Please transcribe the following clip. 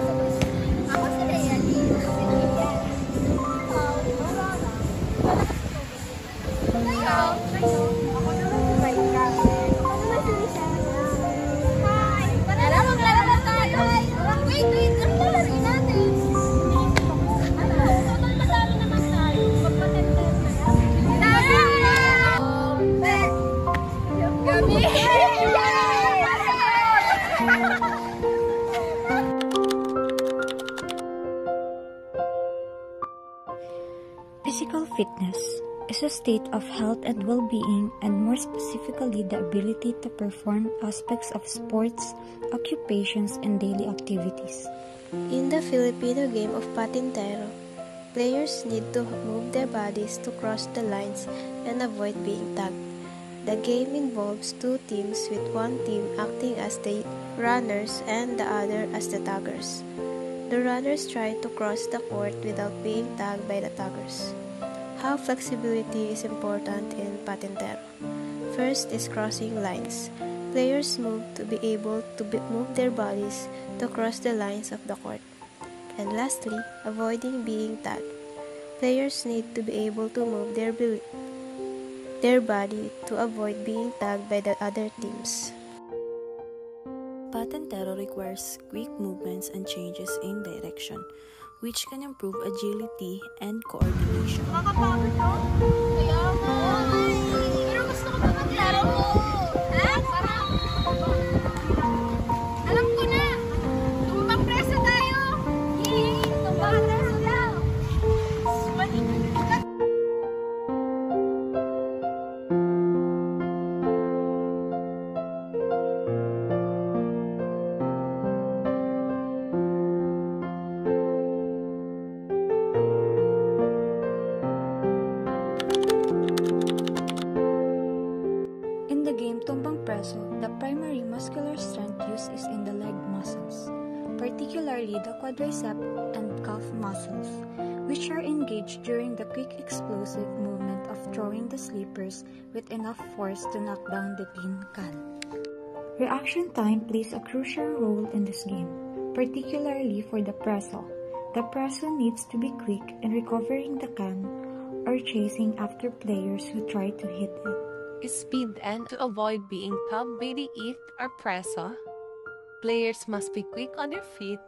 Ako si Rayali. Si Rhea. Ikaw? Ako naman si Maika. Ako naman si Michelle. Hi! Tara, maglaro na tayo! Wait! Ang lalaro natin! Total madami naman tayo. Magpatender na yan. Tara! Gabi! Physical fitness is a state of health and well-being, and more specifically the ability to perform aspects of sports, occupations, and daily activities. In the Filipino game of Patintero, players need to move their bodies to cross the lines and avoid being tagged. The game involves two teams, with one team acting as the runners and the other as the taggers. The runners try to cross the court without being tagged by the taggers. How flexibility is important in Patintero. First is crossing lines. Players move to be able to move their bodies to cross the lines of the court. And lastly, avoiding being tagged. Players need to be able to move their body to avoid being tagged by the other teams. Patintero requires quick movements and changes in direction, which can improve agility and coordination. Makakapagod to? Kaya nga. Pero gusto ko pa maglaro mo. Ha? Parang... Alam ko na. Tumbang preso tayo. Yee! Tumbang preso daw. In the game Tumbang Preso, the primary muscular strength used is in the leg muscles, particularly the quadricep and calf muscles, which are engaged during the quick explosive movement of throwing the sleepers with enough force to knock down the tin can. Reaction time plays a crucial role in this game, particularly for the preso. The preso needs to be quick in recovering the can or chasing after players who try to hit it. Speed, and to avoid being tagged by the it or preso, players must be quick on their feet